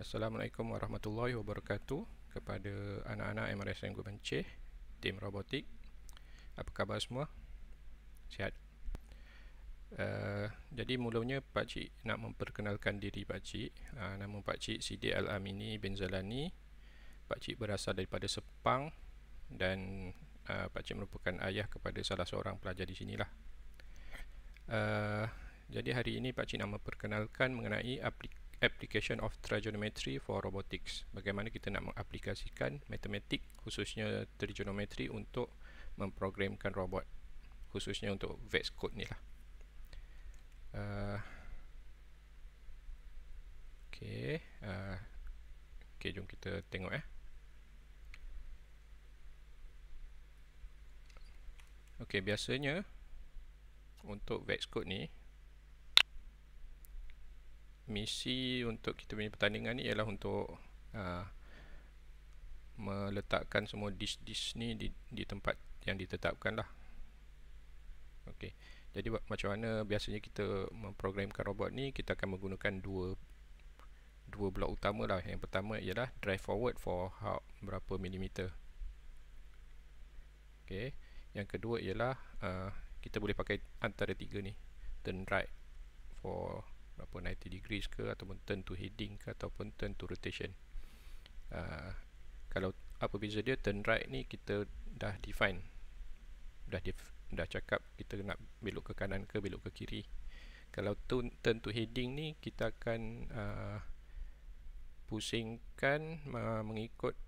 Assalamualaikum warahmatullahi wabarakatuh kepada anak-anak MRSM Gua Benceh, tim robotik. Apa khabar semua? Sihat? Jadi mulanya pakcik nak memperkenalkan diri pakcik. Nama pakcik Sidi Al-Amini bin Zalani. Pakcik berasal daripada Sepang dan pakcik merupakan ayah kepada salah seorang pelajar di sinilah. Jadi hari ini pakcik nak memperkenalkan mengenai application of trigonometry for robotics. Bagaimana kita nak mengaplikasikan matematik khususnya trigonometry untuk memprogramkan robot, khususnya untuk VS Code ni lah. Okey, jom kita tengok Okey, biasanya untuk VS Code ni, misi untuk kita punya pertandingan ni ialah untuk meletakkan semua disk ni di tempat yang ditetapkan lah. Okey, jadi macam mana biasanya kita memprogramkan robot ni, kita akan menggunakan dua blok utama lah. Yang pertama ialah drive forward for berapa milimeter. Okey, yang kedua ialah kita boleh pakai antara tiga ni, turn right for berapa 90 degrees ke, ataupun turn to heading ke, ataupun turn to rotation. Kalau apa beza dia, turn right ni kita dah define, dah cakap kita nak belok ke kanan ke belok ke kiri. Kalau turn to heading ni, kita akan pusingkan mengikut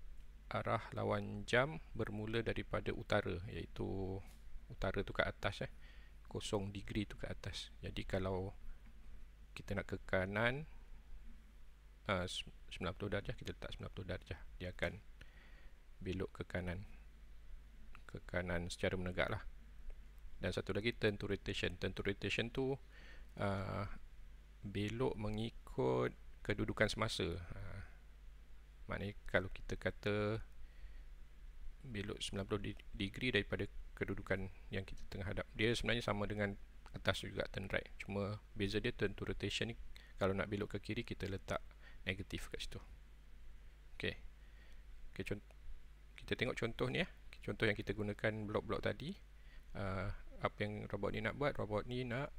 arah lawan jam bermula daripada utara, iaitu utara tu ke atas 0 degree tu ke atas. Jadi kalau kita nak ke kanan 90 darjah, kita letak 90 darjah, dia akan belok ke kanan secara menegak lah. Dan satu lagi turn to rotation. Turn to rotation tu belok mengikut kedudukan semasa. Maknanya kalau kita kata belok 90 degree daripada kedudukan yang kita tengah hadap, dia sebenarnya sama dengan atas juga, turn right. Cuma beza dia, turn to rotation ni kalau nak belok ke kiri, kita letak negatif kat situ. Okey, kita tengok contoh ni Contoh yang kita gunakan blok-blok tadi. Apa yang robot ni nak buat? Robot ni nak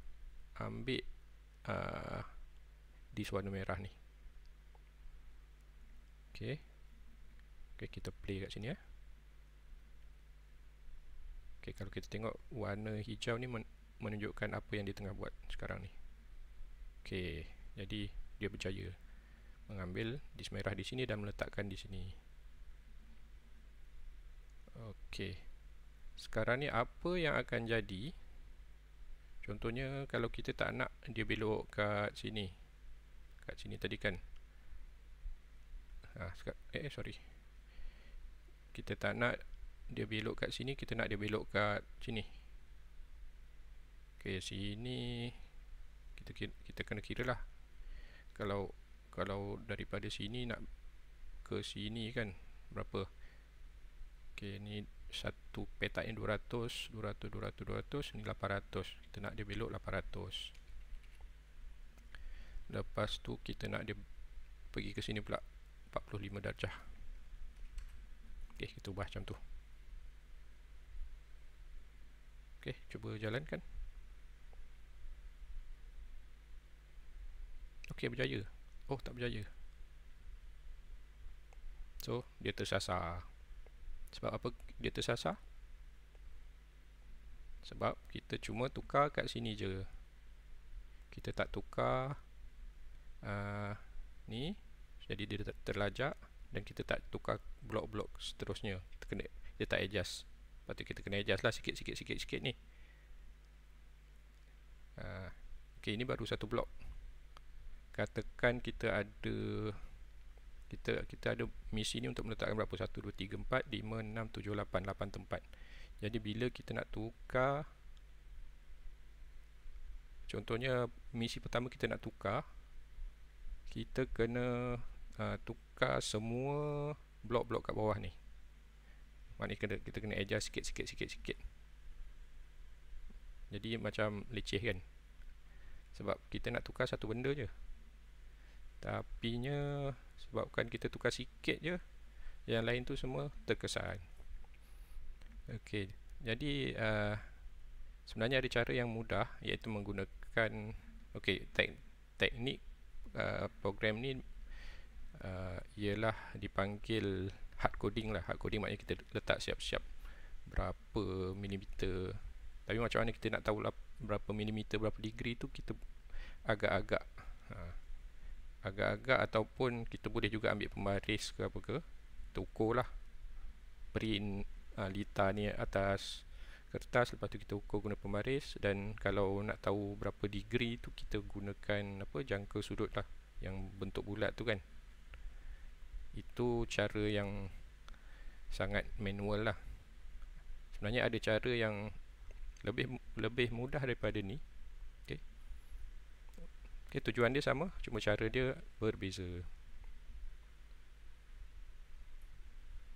ambil disk warna merah ni. Okey, kita play kat sini Okey, kalau kita tengok warna hijau ni menunjukkan apa yang dia tengah buat sekarang ni. Okey, jadi dia berjaya mengambil disk merah di sini dan meletakkan di sini. Okey, sekarang ni apa yang akan jadi? Contohnya kalau kita tak nak dia belok kat sini tadi kan. Kita tak nak dia belok kat sini, kita nak dia belok kat sini. Okey, sini kita kena kira lah. Kalau daripada sini nak ke sini kan, berapa? Okey, ni satu petak ni 200, ni 800. Kita nak dia belok 800. Lepas tu kita nak dia pergi ke sini pula 45 darjah. Okey, kita ubah macam tu. Okey, cuba jalankan. Okey, berjaya. Oh, tak berjaya. So, dia tersasar. Sebab apa dia tersasar? Sebab kita cuma tukar kat sini je. Kita tak tukar ni, jadi dia terlajak. Dan kita tak tukar blok-blok seterusnya. Dia tak adjust. Lepas tu kita kena adjust lah sikit ni. Okey, ini baru satu blok. Katakan kita ada misi ni untuk meletakkan berapa? 1, 2, 3, 4, 5, 6, 7, 8 tempat. Jadi bila kita nak tukar, contohnya misi pertama kita nak tukar, kita kena tukar semua blok-blok kat bawah ni. Maknanya kita kena adjust sikit. Jadi macam leceh kan, sebab kita nak tukar satu benda je. Tapinya sebabkan kita tukar sikit je, yang lain tu semua terkesan. Okey, jadi sebenarnya ada cara yang mudah, iaitu menggunakan teknik program ni ialah dipanggil hard coding lah. Hard coding maknanya kita letak siap-siap berapa milimeter. Tapi macam mana kita nak tahu berapa milimeter, berapa degree tu kita agak-agak agak-agak ataupun kita boleh juga ambil pembaris ke apa ke, kita ukur lah, print litar ni atas kertas, lepas tu kita ukur guna pembaris. Dan kalau nak tahu berapa degree tu, kita gunakan jangka sudut lah, yang bentuk bulat tu kan. Itu cara yang sangat manual lah. Sebenarnya ada cara yang lebih mudah daripada ni. Okay, tujuan dia sama, cuma cara dia berbeza.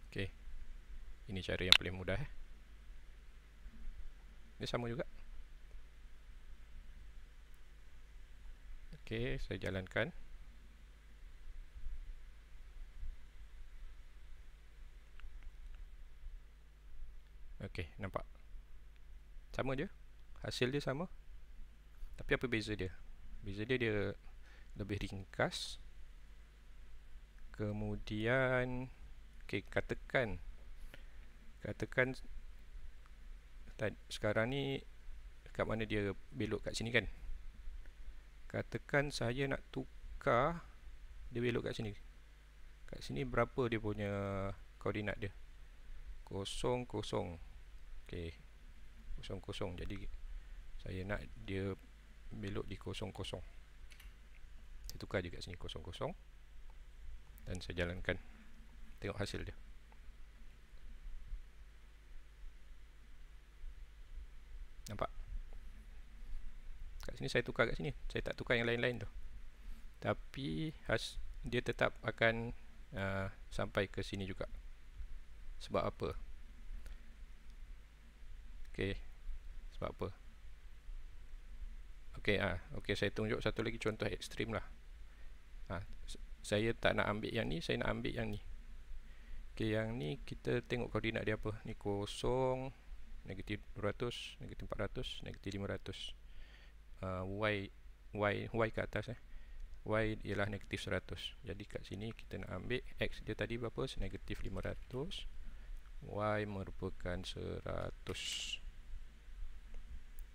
Okay, ini cara yang paling mudah. Dia sama juga. Okay, saya jalankan. Okay, nampak? Sama je, hasil dia sama. Tapi apa beza dia? Beza dia lebih ringkas. Kemudian katakan sekarang ni kat mana dia belok kat sini kan. Katakan saya nak tukar dia belok kat sini. Kat sini berapa dia punya koordinat dia? 0, 0. Okey. 0, 0. Jadi saya nak dia belok di 0, 0. Saya tukar je kat sini 0, 0. Dan saya jalankan. Tengok hasil dia. Nampak? Kat sini saya tukar kat sini. Saya tak tukar yang lain-lain tu. Tapi dia tetap akan sampai ke sini juga. Sebab apa? Okey. Sebab apa? Okey, saya tunjuk satu lagi contoh ekstrim lah. Saya tak nak ambil yang ni, saya nak ambil yang ni. Okey, yang ni kita tengok koordinat dia apa. Ni 0, negatif 200, negatif 400, negatif 500. Y ke atas Y ialah negatif 100. Jadi kat sini kita nak ambil X dia tadi berapa? Negatif 500. Y merupakan 100.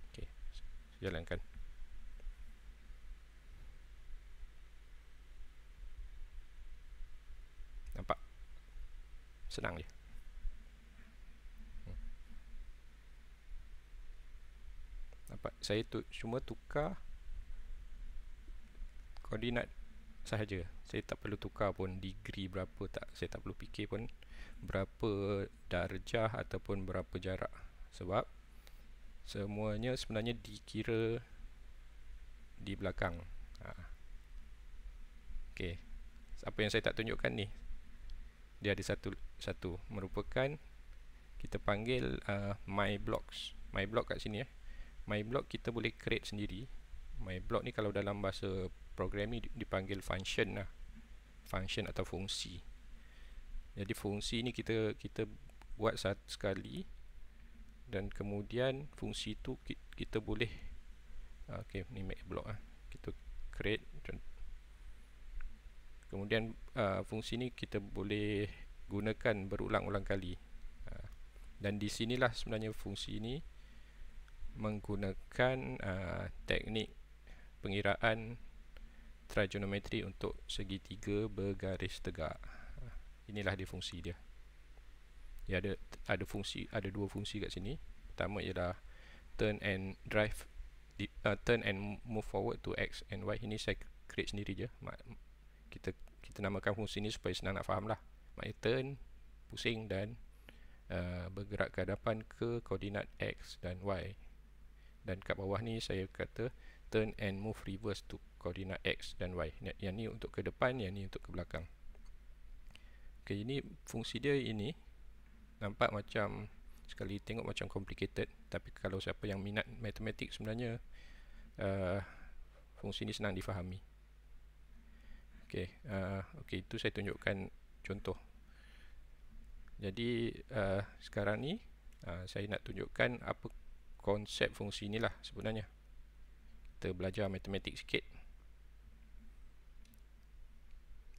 Okey, jalankan. Nampak? Senang je. Nampak? Saya cuma tukar koordinat sahaja. Saya tak perlu tukar pun degree berapa, saya tak perlu fikir pun berapa darjah ataupun berapa jarak. Sebab semuanya sebenarnya dikira di belakang. Okey. Apa yang saya tak tunjukkan ni, dia ada satu merupakan, kita panggil my blocks. My block kat sini My block kita boleh create sendiri. My block ni kalau dalam bahasa program ni dipanggil function lah. Function atau fungsi. Jadi fungsi ni kita buat satu sekali, dan kemudian fungsi tu kita boleh okey, ni make block kita create. Kemudian fungsi ni kita boleh gunakan berulang-ulang kali. Dan di sinilah sebenarnya fungsi ni menggunakan teknik pengiraan trigonometri untuk segitiga bergaris tegak. Inilah dia fungsi dia. Dia ada dua fungsi kat sini. Pertama ialah turn and move forward to x and y. Ini saya create sendiri je. Kita namakan fungsi ni supaya senang nak faham lah. Maknanya turn, pusing, dan bergerak ke hadapan ke koordinat x dan y. Dan kat bawah ni saya kata turn and move reverse to koordinat x dan y. Yang ni untuk ke depan, yang ni untuk ke belakang. Okay, ini fungsi dia ini nampak macam, sekali tengok macam complicated, tapi kalau siapa yang minat matematik sebenarnya fungsi ini senang difahami. Okey, itu saya tunjukkan contoh. Jadi sekarang ni saya nak tunjukkan apa konsep fungsi ni lah sebenarnya. Kita belajar matematik sikit.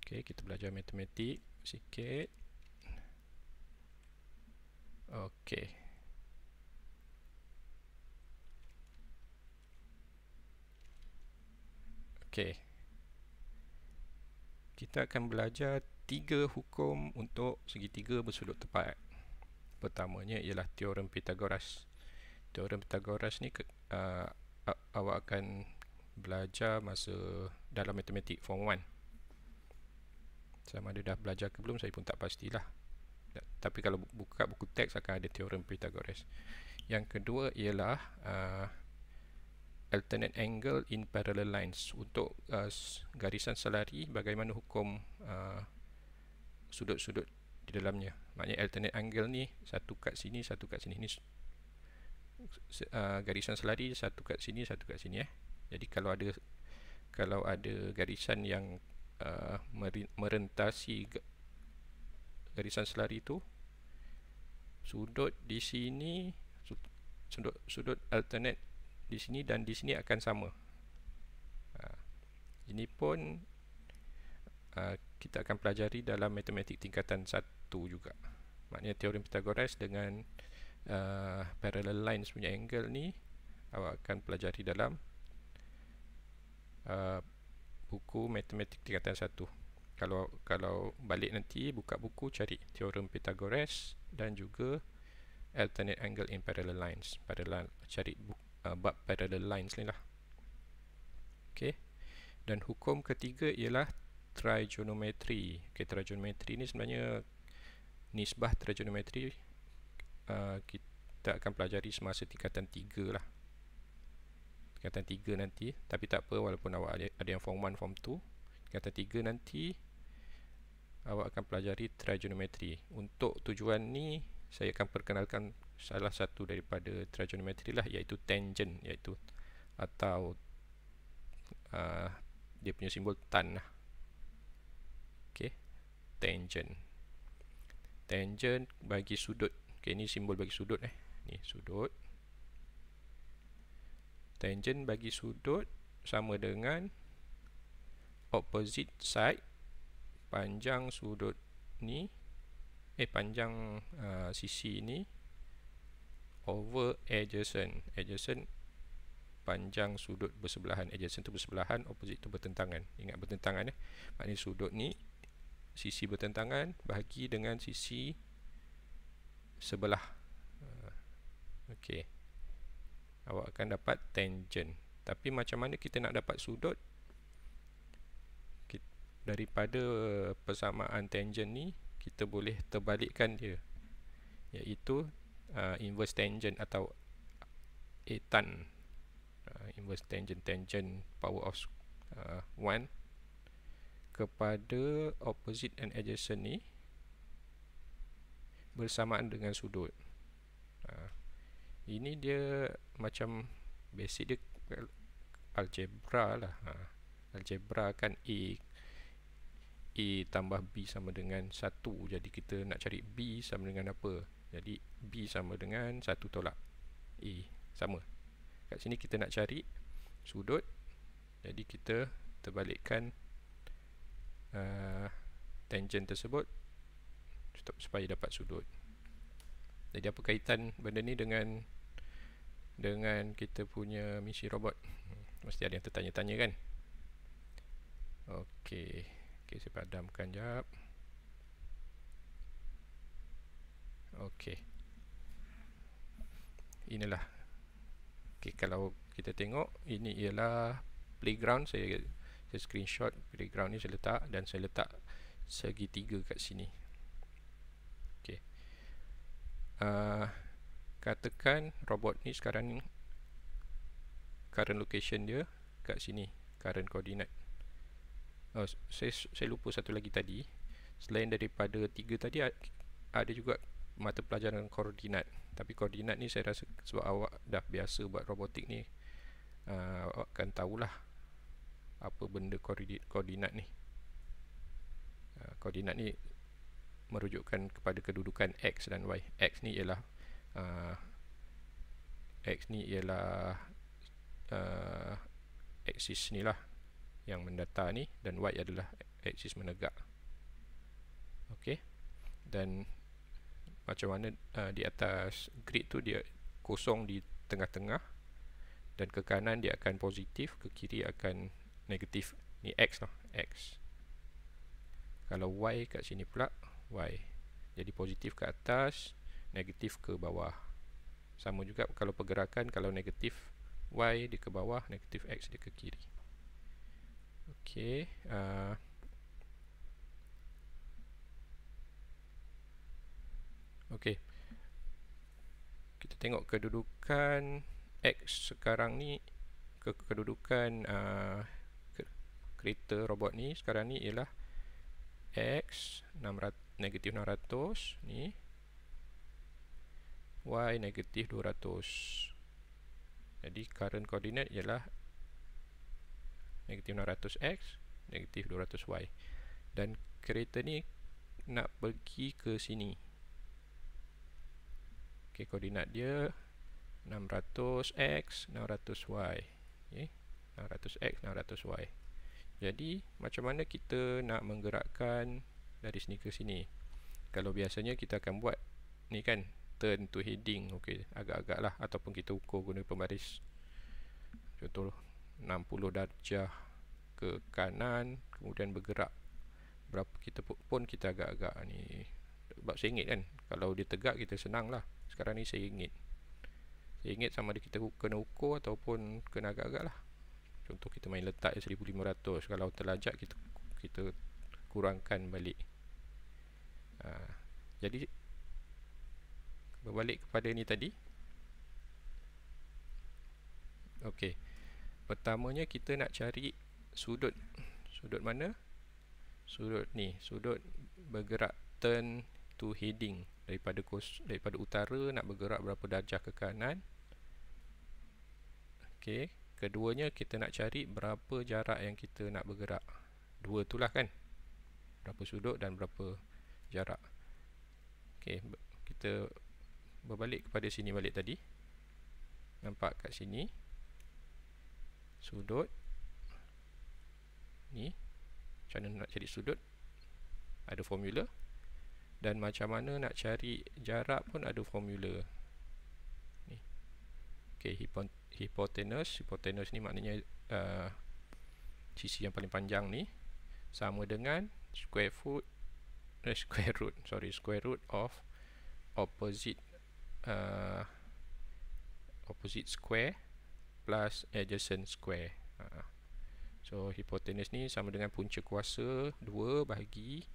Okey, kita belajar matematik sikit. Okey. Okey. Kita akan belajar 3 hukum untuk segitiga bersudut tepat. Pertamanya ialah teorem Pythagoras. Teorem Pythagoras ni awak akan belajar masa dalam matematik form 1. Sama ada dah belajar ke belum saya pun tak pastilah. Tapi kalau buka buku teks akan ada teorem Pythagoras. Yang kedua ialah alternate angle in parallel lines. Untuk garisan selari, bagaimana hukum sudut-sudut di dalamnya. Maknanya alternate angle ni satu kat sini, satu kat sini. Ini garisan selari, satu kat sini, satu kat sini. Jadi kalau ada garisan yang merentasi garisan selari itu, sudut di sini, sudut alternate di sini dan di sini akan sama. Ini pun kita akan pelajari dalam matematik tingkatan 1 juga. Maknanya teorem Pythagoras dengan parallel lines punya angle ni awak akan pelajari dalam buku matematik tingkatan 1. Kalau balik nanti buka buku cari teorem Pythagoras dan juga alternate angle in parallel lines. Cari bab parallel lines ni lah. Okey. Dan hukum ketiga ialah trigonometry. Trigonometry ni sebenarnya nisbah trigonometry kita akan pelajari semasa tingkatan 3 lah. Tingkatan 3 nanti, tapi tak apa, walaupun awak ada yang form 1, form 2, tingkatan 3 nanti awak akan pelajari trigonometry. Untuk tujuan ni saya akan perkenalkan salah satu daripada trigonometry lah, iaitu tangent, atau dia punya simbol tan lah. Okey, tangent. Tangent bagi sudut. Okey, ni simbol bagi sudut ni sudut. Tangent bagi sudut sama dengan opposite side, panjang sudut ni, panjang sisi ni over adjacent. Adjacent panjang sudut bersebelahan. Adjacent tu bersebelahan, opposite tu bertentangan. Ingat bertentangan maknanya sudut ni sisi bertentangan bahagi dengan sisi sebelah. Okey. Awak akan dapat tangent. Tapi macam mana kita nak dapat sudut? Daripada persamaan tangent ni kita boleh terbalikkan dia, iaitu inverse tangent atau A tan. Inverse tangent power of 1 kepada opposite and adjacent ni bersamaan dengan sudut. Ini dia macam basic dia algebra lah. Algebra kan A tambah B sama dengan 1. Jadi kita nak cari B sama dengan apa? Jadi B sama dengan 1 tolak A. Sama. Kat sini kita nak cari sudut. Jadi kita terbalikkan tangent tersebut supaya dapat sudut. Jadi apa kaitan benda ni dengan kita punya misi robot? Mesti ada yang tertanya-tanya kan? Okey, saya padamkan jap. Okey. Inilah. Okey, kalau kita tengok ini ialah playground. Saya screenshot playground ni, saya letak dan saya letak segitiga kat sini. Okey. Katakan robot ni sekarang ni current location dia kat sini, current coordinate. Saya lupa satu lagi tadi. Selain daripada 3 tadi, ada juga mata pelajaran koordinat. Tapi koordinat ni saya rasa sebab awak dah biasa buat robotik ni, awak akan tahulah apa benda koordinat ni. Koordinat ni merujukkan kepada kedudukan X dan Y. X ni ialah aksis ni lah yang mendatar ni, dan Y adalah aksis menegak. Okey. Dan macam mana di atas grid tu dia kosong di tengah-tengah, dan ke kanan dia akan positif, ke kiri akan negatif. Ni X lah, X. Kalau Y kat sini pula, Y. Jadi positif ke atas, negatif ke bawah. Sama juga kalau pergerakan, kalau negatif Y dia ke bawah, negatif X dia ke kiri. Okey. Okey. Kita tengok kedudukan X sekarang ni, kedudukan kereta robot ni sekarang ni ialah X negatif 600 ni, Y negatif 200. Jadi current coordinate ialah negatif 600X, negatif 200Y. Dan kereta ni nak pergi ke sini. Okey, koordinat dia 600X, 600Y. Okay, 600X, 600Y. Jadi macam mana kita nak menggerakkan dari sini ke sini? Kalau biasanya kita akan buat ni kan, turn to heading. Okey, agak-agak lah, ataupun kita ukur guna pembaris. Contoh 60 darjah ke kanan, kemudian bergerak berapa, kita pun kita agak-agak ni sebab sengit kan. Kalau dia tegak kita senang lah. Sekarang ni sengit sama ada kita kena ukur ataupun kena agak-agak lah. Contoh kita main letak 1500, kalau terlajak kita kurangkan balik. Jadi berbalik kepada ni tadi. Okey, pertamanya kita nak cari sudut mana? Sudut ni, sudut bergerak turn to heading daripada utara nak bergerak berapa darjah ke kanan. Okey, keduanya kita nak cari berapa jarak yang kita nak bergerak. Dua tu lah kan, berapa sudut dan berapa jarak. Okey, kita berbalik kepada sini balik tadi. Nampak kat sini sudut ni, macam mana nak cari sudut, ada formula. Dan macam mana nak cari jarak pun ada formula ni. Okey, hipotenus ni maknanya sisi yang paling panjang ni sama dengan square root of opposite square plus adjacent square. So hipotenus ni sama dengan punca kuasa 2 bahagi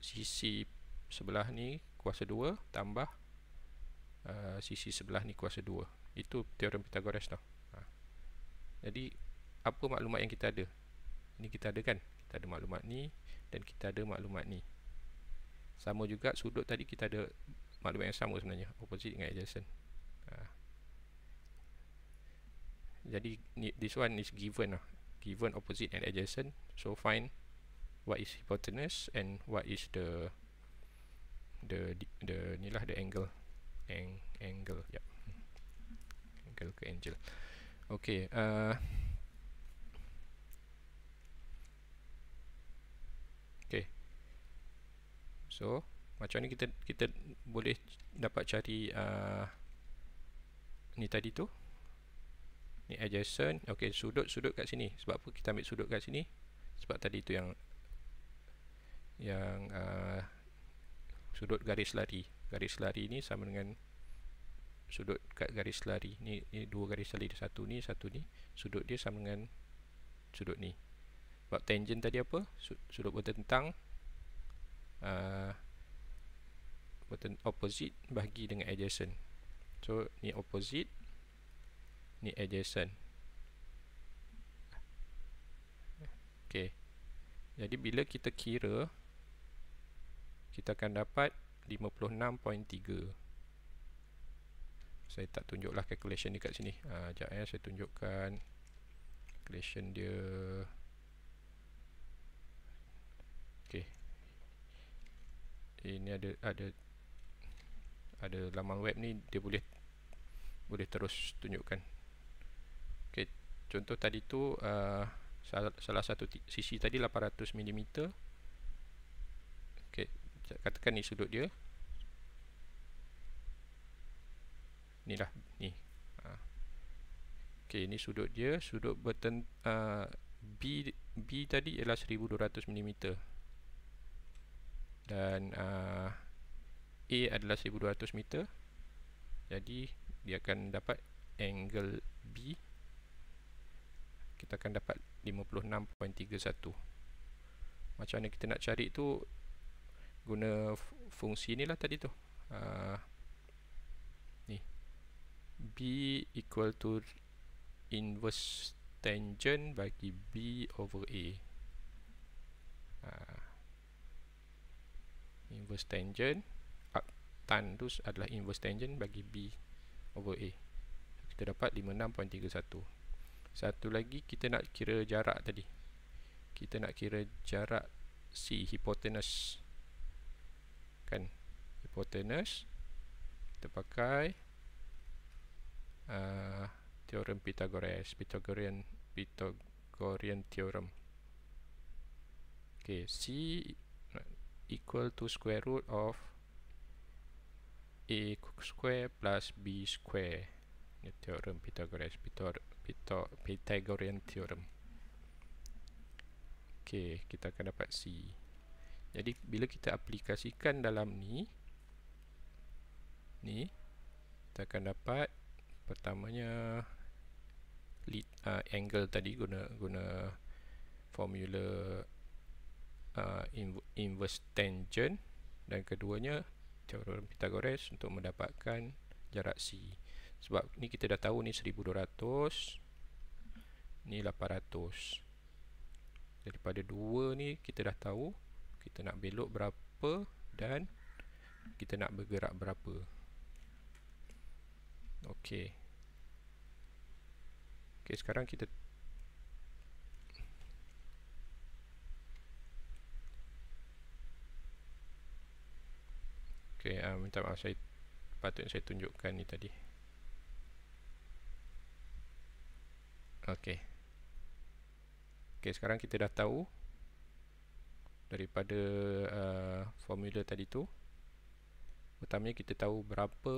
sisi sebelah ni kuasa 2 tambah sisi sebelah ni kuasa 2. Itu teorem Pythagoras tau. Jadi apa maklumat yang kita ada? Ini kita ada kan? Kita ada maklumat ni dan kita ada maklumat ni. Sama juga sudut tadi kita ada maklumat yang sama sebenarnya, opposite dengan adjacent. Jadi this one is given lah. Given opposite and adjacent. So find what is hypotenuse and what is the inilah the angle. Angle, yep. Angle ke angle. Okey, okey. So macam ni kita boleh dapat cari ni tadi tu. Ni adjacent. Okey, sudut kat sini. Sebab apa kita ambil sudut kat sini? Sebab tadi tu yang sudut garis lari. Garis lari ni sama dengan sudut kat garis lari. Ni dua garis lari, satu ni. Sudut dia sama dengan sudut ni. Sebab tangent tadi apa? Sudut bertentang, opposite bahagi dengan adjacent. So ni opposite, ni adjacent. Okey. Jadi bila kita kira, kita akan dapat 56.3. Saya tak tunjuklah calculation ni kat sini. Sekejap saya tunjukkan calculation dia. Okey. ini ada laman web ni, dia boleh terus tunjukkan. Okey, contoh tadi tu salah satu sisi tadi 800 mm. Okey, katakan ni sudut dia. Ni lah, ni. Okey, ni sudut dia, sudut B tadi ialah 1200 mm. Dan A adalah 1200 meter. Jadi dia akan dapat angle B, kita akan dapat 56.31. Macam mana kita nak cari tu, guna fungsi ni lah tadi tu. Ni B equal to inverse tangent bagi B over A. Inverse tangent, tan tu adalah inverse tangent bagi B over A. Kita dapat 56.31. Satu lagi, kita nak kira jarak tadi. Kita nak kira jarak C, hypotenuse. Kan, hypotenuse kita pakai teorem Pythagorean theorem. Okay, C equal to square root of A square plus B square. Ini teorem Pythagorean theorem. Okay, kita akan dapat C. Jadi bila kita aplikasikan dalam ni, kita akan dapat pertamanya angle tadi guna formula inverse tangent, dan keduanya teorem Pythagoras untuk mendapatkan jarak C. Sebab ni kita dah tahu ni 1200, ni 800. Daripada dua ni kita dah tahu kita nak belok berapa dan kita nak bergerak berapa. Okey. Okey, sekarang kita minta maaf, patutnya saya tunjukkan ni tadi. Okey. Okey, sekarang kita dah tahu daripada formula tadi tu. Pertamanya kita tahu berapa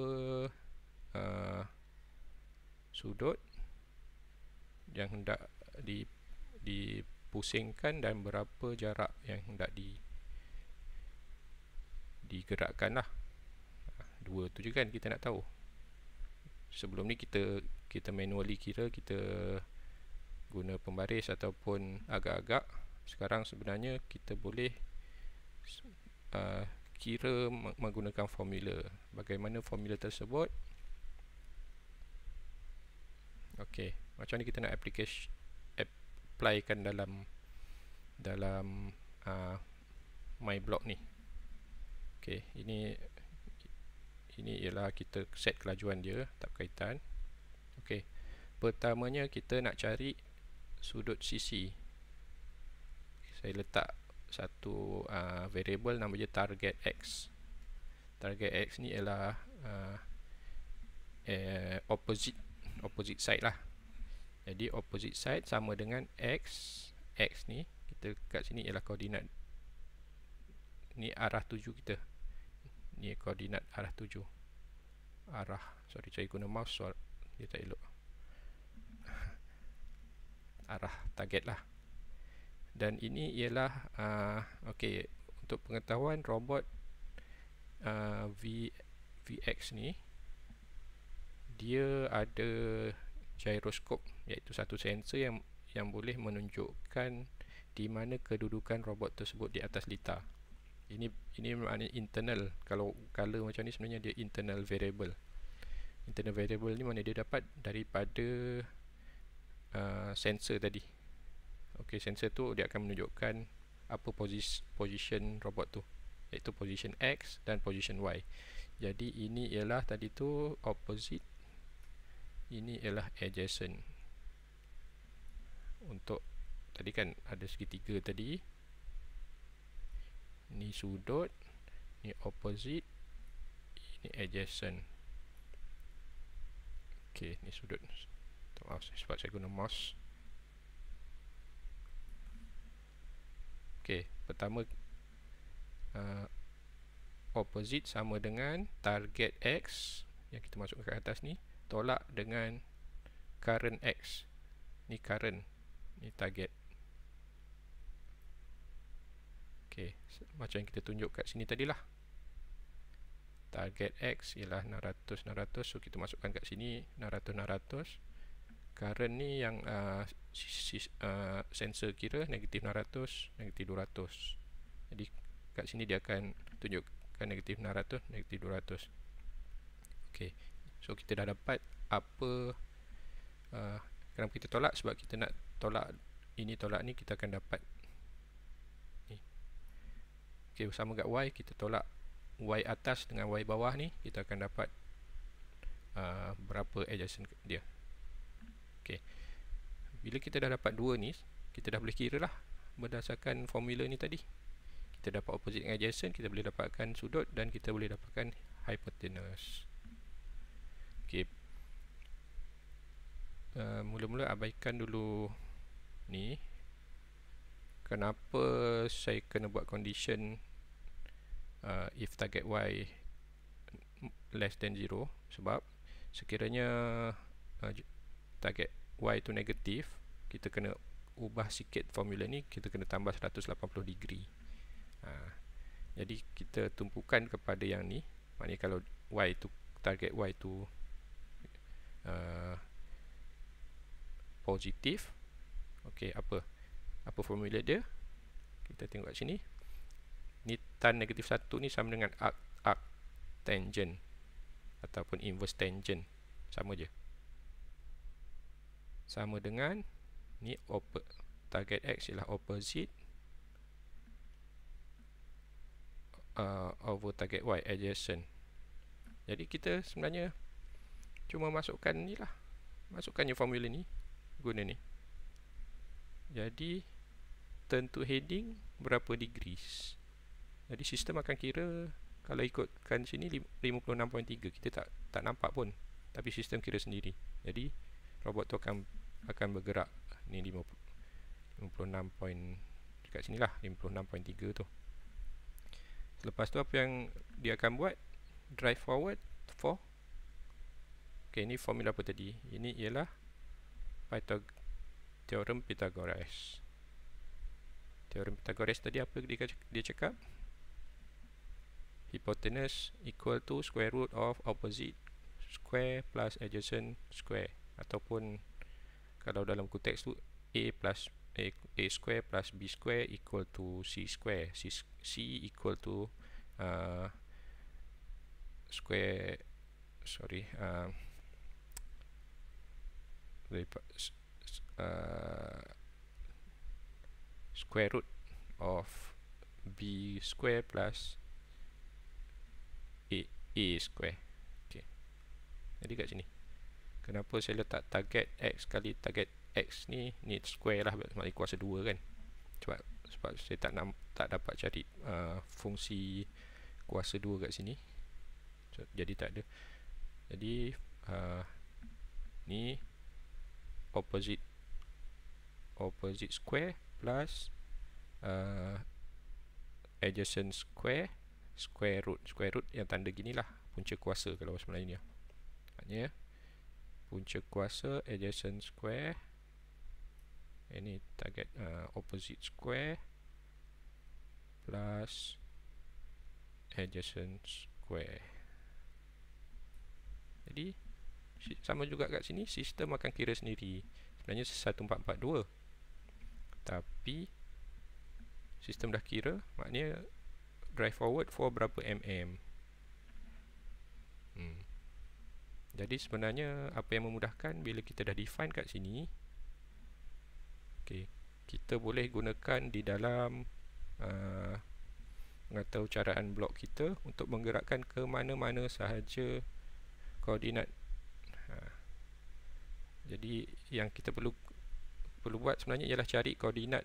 sudut yang hendak dipusingkan dan berapa jarak yang hendak digerakkan lah. Dua tu je kan kita nak tahu. Sebelum ni kita manually kira, kita guna pembaris ataupun agak-agak. Sekarang sebenarnya kita boleh kira menggunakan formula. Bagaimana formula tersebut? Okey, macam ni kita nak applykan dalam my block ni. Okey, ini ialah kita set kelajuan dia, tak berkaitan. Okey, pertamanya kita nak cari sudut sisi. Saya letak satu variable nama dia target X. Target X ni ialah opposite side lah. Jadi opposite side sama dengan X. X ni kita kat sini ialah koordinat, ni arah tuju kita. Ni koordinat arah tuju. Sorry, saya guna mouse, so dia tak elok. Arah target lah. Dan ini ialah okey, untuk pengetahuan robot VX ni, dia ada gyroskop, iaitu satu sensor yang boleh menunjukkan di mana kedudukan robot tersebut di atas litar. Ini maknanya internal. Kalau color macam ni sebenarnya dia internal variable. Internal variable ni mana dia dapat daripada sensor tadi. Okey, sensor tu dia akan menunjukkan apa position robot tu, iaitu position X dan position Y. Jadi ini ialah tadi tu opposite, ini ialah adjacent. Untuk tadi kan ada segitiga tadi, ni sudut, Ni opposite, ini adjacent. Okey, ni sudut. Maaf sebab saya guna mouse. Okey, pertama opposite sama dengan target X yang kita masukkan ke atas ni tolak dengan current X. Ni current, ni target. Okey, macam yang kita tunjuk kat sini tadilah. Target X ialah 600 so kita masukkan kat sini 600. Current ni yang sensor kira negatif 600, negatif 200. Jadi kat sini dia akan tunjukkan negatif 600, negatif 200. Okey, so kita dah dapat apa kenapa kita tolak, sebab kita nak tolak ini tolak ni, kita akan dapat ni. Okey, sama kat Y, kita tolak Y atas dengan Y bawah ni, kita akan dapat berapa adjacent dia. Okey, bila kita dah dapat dua ni, kita dah boleh kira lah berdasarkan formula ni tadi. Kita dapat opposite dengan adjacent, kita boleh dapatkan sudut dan kita boleh dapatkan hypotenuse. Okey, mula-mula abaikan dulu ni. Kenapa saya kena buat condition if target Y less than 0? Sebab sekiranya target Y tu negatif, kita kena ubah sikit formula ni, kita kena tambah 180 degree. Jadi kita tumpukan kepada yang ni. Maknanya kalau Y tu, target Y tu positif, okey, apa formula dia? Kita tengok kat sini. Ni tan negatif 1 ni sama dengan arc tangent ataupun inverse tangent. Sama je. Sama dengan ni target X ialah opposite over target Y, adjacent. Jadi kita sebenarnya cuma masukkan ni lah, masukkan je formula ni, guna ni. Jadi turn to heading berapa degrees. Jadi sistem akan kira, kalau ikutkan sini 56.3, kita tak nampak pun, tapi sistem kira sendiri. Jadi robot tu akan bergerak ni 56 point dekat sini lah, 56.3 tu. Lepas tu apa yang dia akan buat? Drive forward for. Okey, ni formula apa tadi? Ini ialah teorem Pythagoras. Teorem Pythagoras tadi apa dia cakap? Hypotenuse equal to square root of opposite square plus adjacent square, ataupun kalau dalam konteks tu A square plus B square equal to C square. C equal to square square root of B square plus A square. Okay. Jadi kat sini, kenapa saya letak target X kali target X ni square lah, maknanya kuasa 2 kan. Sebab saya tak dapat cari fungsi kuasa 2 kat sini, jadi tak ada. Jadi ni opposite square plus adjacent square root yang tanda gini lah, punca kuasa kalau bahasa Melayu ni. Maknanya punca kuasa adjacent square, ini target opposite square plus adjacent square. Jadi sama juga kat sini, sistem akan kira sendiri. Sebenarnya 1442, tapi sistem dah kira, maknanya drive forward for berapa mm. Jadi sebenarnya apa yang memudahkan bila kita dah define kat sini, okay, kita boleh gunakan di dalam pengetahucaraan blok kita untuk menggerakkan ke mana-mana sahaja koordinat. Jadi yang kita perlu buat sebenarnya ialah cari koordinat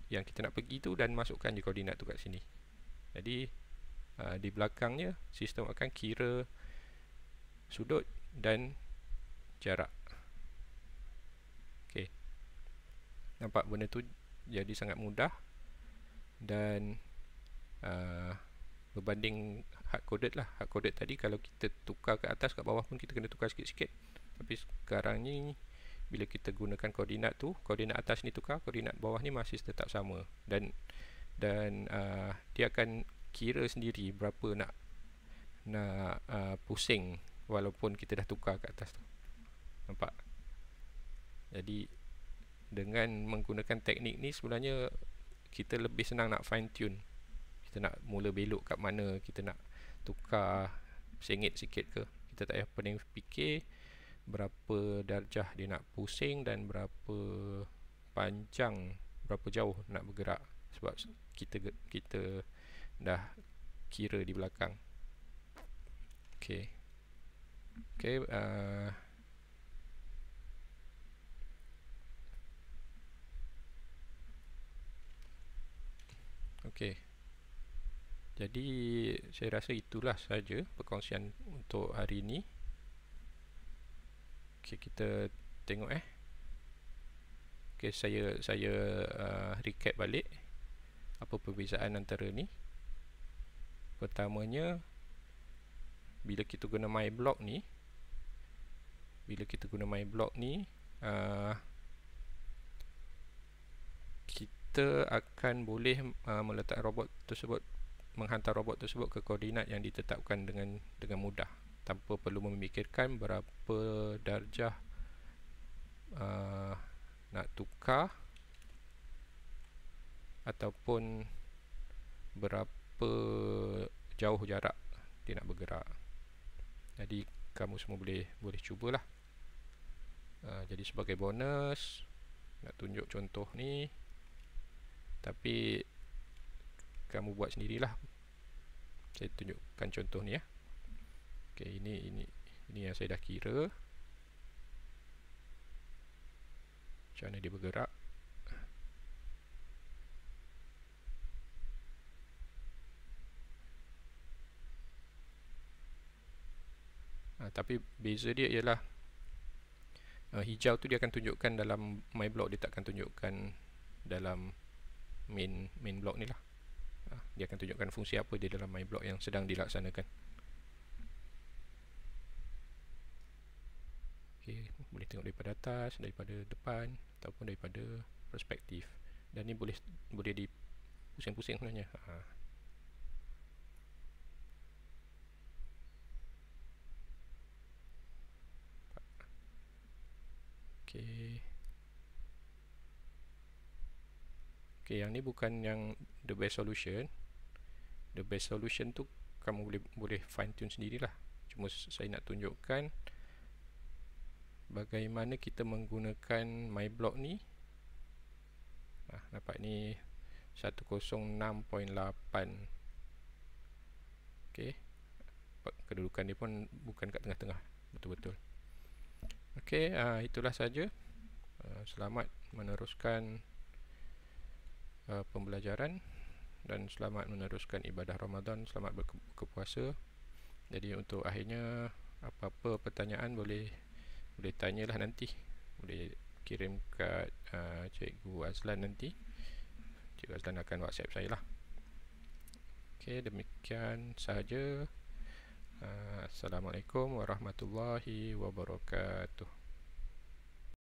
yang kita nak pergi tu dan masukkan je koordinat tu kat sini. Jadi di belakangnya sistem akan kira sudut dan jarak. Okey. Nampak benda tu jadi sangat mudah dan berbanding hard coded lah. Hard coded tadi kalau kita tukar ke atas kat bawah pun kita kena tukar sikit-sikit. Tapi sekarang ni bila kita gunakan koordinat tu, koordinat atas ni tukar, koordinat bawah ni masih tetap sama, dan dia akan kira sendiri berapa nak pusing walaupun kita dah tukar kat atas tu. Nampak? Jadi dengan menggunakan teknik ni sebenarnya kita lebih senang nak fine tune. Kita nak mula belok kat mana, kita nak tukar sengit sikit ke, kita tak payah pening fikir berapa darjah dia nak pusing dan berapa panjang, berapa jauh nak bergerak, sebab kita dah kira di belakang. Okey. Okey. Jadi saya rasa itulah saja perkongsian untuk hari ini. Okey, kita tengok Okey, saya recap balik apa perbezaan antara ni. Pertamanya, bila kita guna MyBlock ni, kita akan boleh meletak robot tersebut, menghantar robot tersebut ke koordinat yang ditetapkan dengan mudah, tanpa perlu memikirkan berapa darjah nak tukar ataupun berapa jauh jarak dia nak bergerak. Jadi kamu semua boleh cubalah. Jadi sebagai bonus nak tunjuk contoh ni, tapi kamu buat sendirilah. Saya tunjukkan contoh ni Okey, ini yang saya dah kira macam mana dia bergerak. Tapi beza dia ialah hijau tu dia akan tunjukkan dalam MyBlock, dia tak akan tunjukkan dalam main block ni lah. Dia akan tunjukkan fungsi apa dia dalam MyBlock yang sedang dilaksanakan. Okay, boleh tengok daripada atas, daripada depan ataupun daripada perspektif. Dan ni boleh di pusing-pusing sebenarnya. Okay, yang ni bukan yang the best solution. The best solution tu kamu boleh fine tune sendirilah. Cuma saya nak tunjukkan bagaimana kita menggunakan MyBlock ni. Nampak ni 106.8. Okay, kedudukan dia pun bukan kat tengah-tengah, betul-betul. Okay, itulah saja. Selamat meneruskan pembelajaran dan selamat meneruskan ibadah Ramadan, selamat berpuasa. Jadi untuk akhirnya, apa-apa pertanyaan boleh tanyalah nanti, boleh kirim kat Cikgu Azlan nanti. Cikgu Azlan akan WhatsApp saya lah. Okey, demikian sahaja. Assalamualaikum warahmatullahi wabarakatuh.